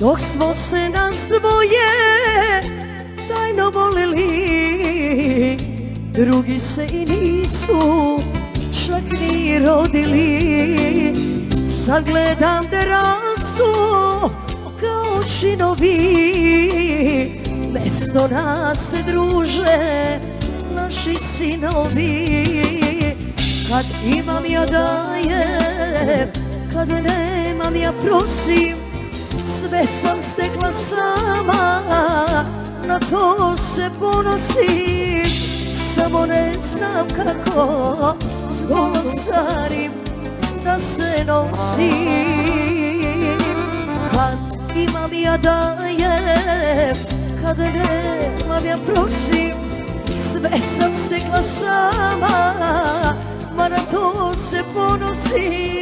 dok smo se nas dvoje tajno volili, drugi se i nisu čak ni rodili. Sad gledam terasu kao činovi, mesto nas se druže naši sinovi. Kad imam ja dajem, kad nemam ja prosim, sve sam stekla sama, na to se ponosim. Samo ne znam kako s golom carim da se nosim. Kad imam ja dajem, kad nemam ja prosim, sve sam stekla sama, ma na to se ponosim.